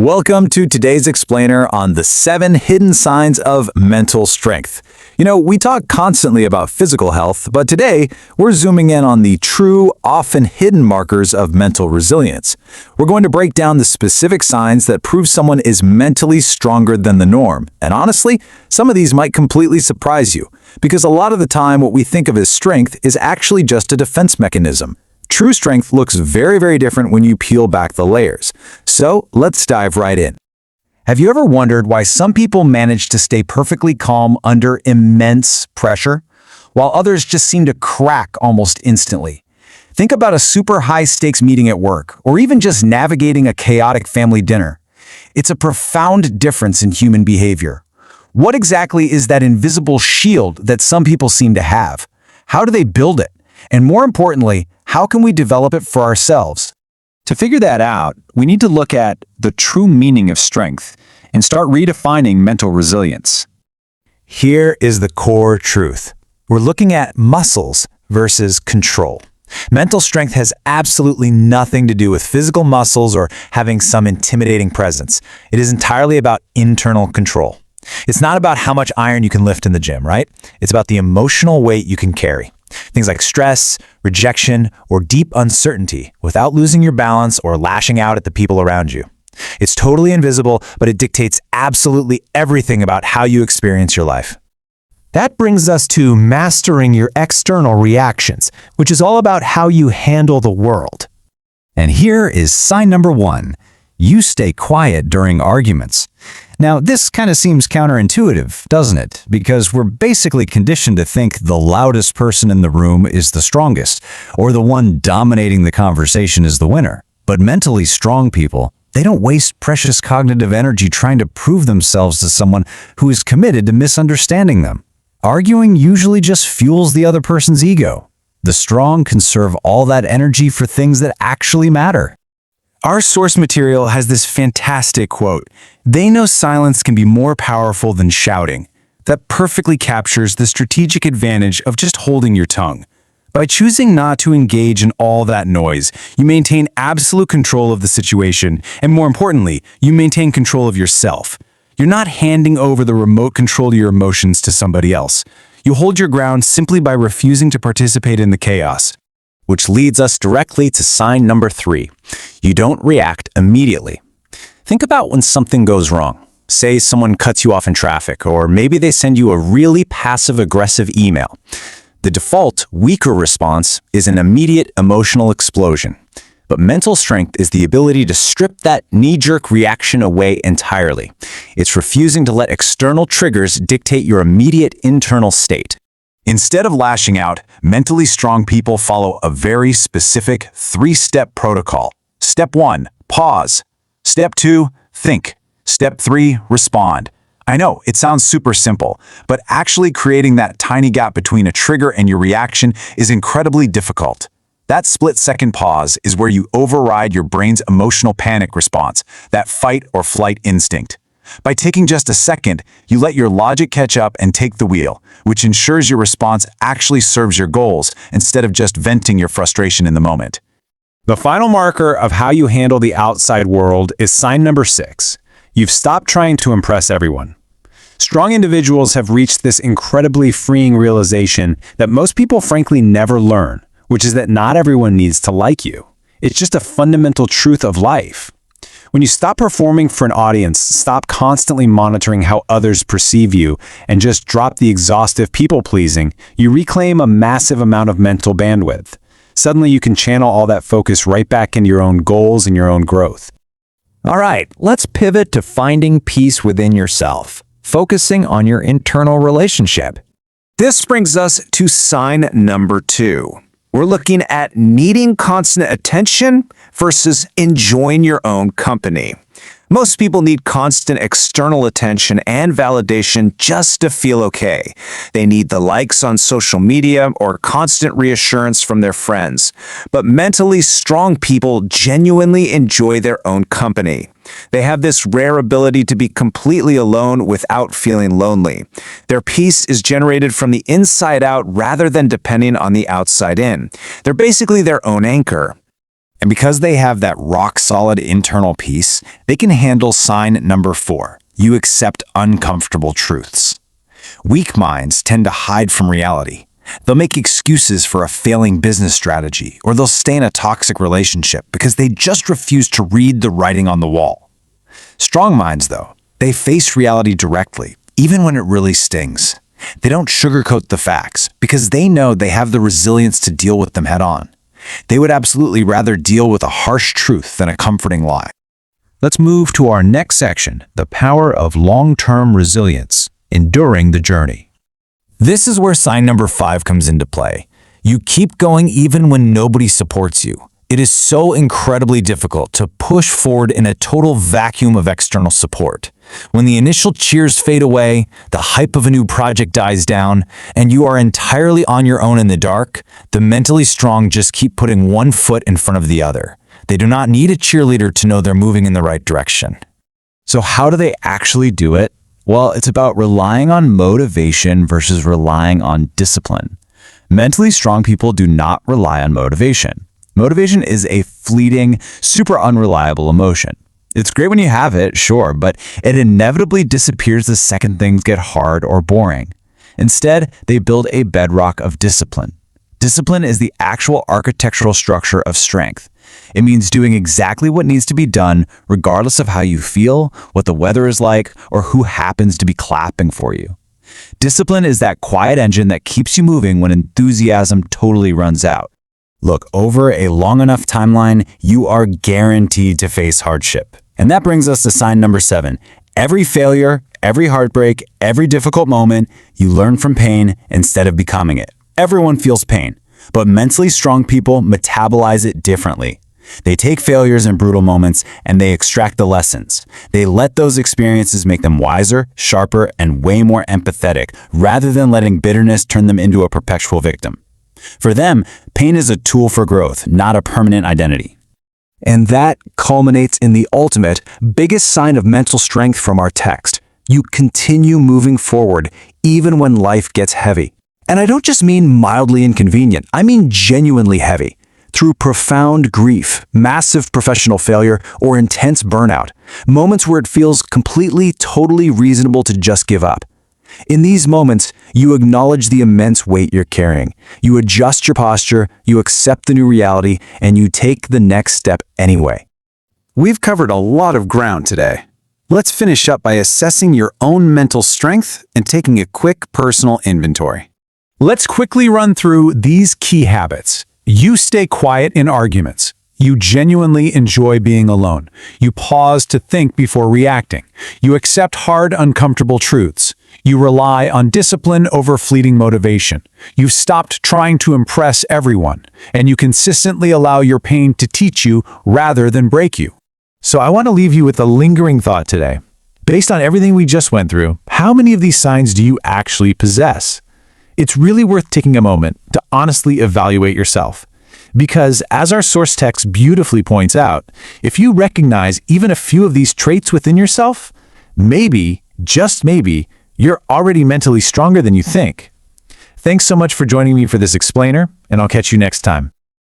Welcome to today's explainer on the 7 hidden signs of mental strength. We talk constantly about physical health, but today we're zooming in on the true, often hidden markers of mental resilience. We're going to break down the specific signs that prove someone is mentally stronger than the norm. And honestly, some of these might completely surprise you, because a lot of the time what we think of as strength is actually just a defense mechanism. True strength looks very, very different when you peel back the layers. So let's dive right in. Have you ever wondered why some people manage to stay perfectly calm under immense pressure, while others just seem to crack almost instantly? Think about a super high-stakes meeting at work, or even just navigating a chaotic family dinner. It's a profound difference in human behavior. What exactly is that invisible shield that some people seem to have? How do they build it? And more importantly, how can we develop it for ourselves? To figure that out, we need to look at the true meaning of strength and start redefining mental resilience. Here is the core truth. We're looking at muscles versus control. Mental strength has absolutely nothing to do with physical muscles or having some intimidating presence. It is entirely about internal control. It's not about how much iron you can lift in the gym, right? It's about the emotional weight you can carry. Things like stress, rejection, or deep uncertainty without losing your balance or lashing out at the people around you. It's totally invisible, but it dictates absolutely everything about how you experience your life. That brings us to mastering your external reactions, which is all about how you handle the world. And here is sign number 1. You stay quiet during arguments. Now, this kind of seems counterintuitive, doesn't it? Because we're basically conditioned to think the loudest person in the room is the strongest, or the one dominating the conversation is the winner. But mentally strong people, they don't waste precious cognitive energy trying to prove themselves to someone who is committed to misunderstanding them. Arguing usually just fuels the other person's ego. The strong conserve all that energy for things that actually matter. Our source material has this fantastic quote, "They know silence can be more powerful than shouting." That perfectly captures the strategic advantage of just holding your tongue. By choosing not to engage in all that noise, you maintain absolute control of the situation, and more importantly, you maintain control of yourself. You're not handing over the remote control to your emotions to somebody else. You hold your ground simply by refusing to participate in the chaos. Which leads us directly to sign number 3. You don't react immediately. Think about when something goes wrong. Say someone cuts you off in traffic, or maybe they send you a really passive-aggressive email. The default, weaker response is an immediate emotional explosion. But mental strength is the ability to strip that knee-jerk reaction away entirely. It's refusing to let external triggers dictate your immediate internal state. Instead of lashing out, mentally strong people follow a very specific 3-step protocol. Step 1, pause. Step 2, think. Step 3, respond. I know, it sounds super simple, but actually creating that tiny gap between a trigger and your reaction is incredibly difficult. That split-second pause is where you override your brain's emotional panic response, that fight or flight instinct. By taking just a second, you let your logic catch up and take the wheel, which ensures your response actually serves your goals instead of just venting your frustration in the moment. The final marker of how you handle the outside world is sign number 6. You've stopped trying to impress everyone. Strong individuals have reached this incredibly freeing realization that most people frankly never learn, which is that not everyone needs to like you. It's just a fundamental truth of life. When you stop performing for an audience, stop constantly monitoring how others perceive you, and just drop the exhaustive people-pleasing, you reclaim a massive amount of mental bandwidth. Suddenly you can channel all that focus right back into your own goals and your own growth. All right, let's pivot to finding peace within yourself, focusing on your internal relationship. This brings us to sign number 2. We're looking at needing constant attention versus enjoying your own company. Most people need constant external attention and validation just to feel okay. They need the likes on social media or constant reassurance from their friends. But mentally strong people genuinely enjoy their own company. They have this rare ability to be completely alone without feeling lonely. Their peace is generated from the inside out rather than depending on the outside in. They're basically their own anchor. And because they have that rock-solid internal peace, they can handle sign number 4. You accept uncomfortable truths. Weak minds tend to hide from reality. They'll make excuses for a failing business strategy, or they'll stay in a toxic relationship because they just refuse to read the writing on the wall. Strong minds, though, they face reality directly, even when it really stings. They don't sugarcoat the facts because they know they have the resilience to deal with them head-on. They would absolutely rather deal with a harsh truth than a comforting lie. Let's move to our next section, the power of long-term resilience, enduring the journey. This is where sign number 5 comes into play. You keep going even when nobody supports you. It is so incredibly difficult to push forward in a total vacuum of external support. When the initial cheers fade away, the hype of a new project dies down, and you are entirely on your own in the dark, the mentally strong just keep putting one foot in front of the other. They do not need a cheerleader to know they're moving in the right direction. So how do they actually do it? Well, it's about relying on motivation versus relying on discipline. Mentally strong people do not rely on motivation. Motivation is a fleeting, super unreliable emotion. It's great when you have it, sure, but it inevitably disappears the second things get hard or boring. Instead, they build a bedrock of discipline. Discipline is the actual architectural structure of strength. It means doing exactly what needs to be done, regardless of how you feel, what the weather is like, or who happens to be clapping for you. Discipline is that quiet engine that keeps you moving when enthusiasm totally runs out. Look, over a long enough timeline, you are guaranteed to face hardship. And that brings us to sign number 7. Every failure, every heartbreak, every difficult moment, you learn from pain instead of becoming it. Everyone feels pain, but mentally strong people metabolize it differently. They take failures and brutal moments and they extract the lessons. They let those experiences make them wiser, sharper, and way more empathetic, rather than letting bitterness turn them into a perpetual victim. For them, pain is a tool for growth, not a permanent identity. And that culminates in the ultimate, biggest sign of mental strength from our text. You continue moving forward, even when life gets heavy. And I don't just mean mildly inconvenient, I mean genuinely heavy. Through profound grief, massive professional failure, or intense burnout, moments where it feels completely, totally reasonable to just give up. In these moments, you acknowledge the immense weight you're carrying. You adjust your posture, you accept the new reality, and you take the next step anyway. We've covered a lot of ground today. Let's finish up by assessing your own mental strength and taking a quick personal inventory. Let's quickly run through these key habits. You stay quiet in arguments. You genuinely enjoy being alone. You pause to think before reacting. You accept hard, uncomfortable truths. You rely on discipline over fleeting motivation. You've stopped trying to impress everyone, and you consistently allow your pain to teach you rather than break you. So I want to leave you with a lingering thought today. Based on everything we just went through, how many of these signs do you actually possess? It's really worth taking a moment to honestly evaluate yourself. Because as our source text beautifully points out, if you recognize even a few of these traits within yourself, maybe, just maybe, you're already mentally stronger than you think. Thanks so much for joining me for this explainer, and I'll catch you next time.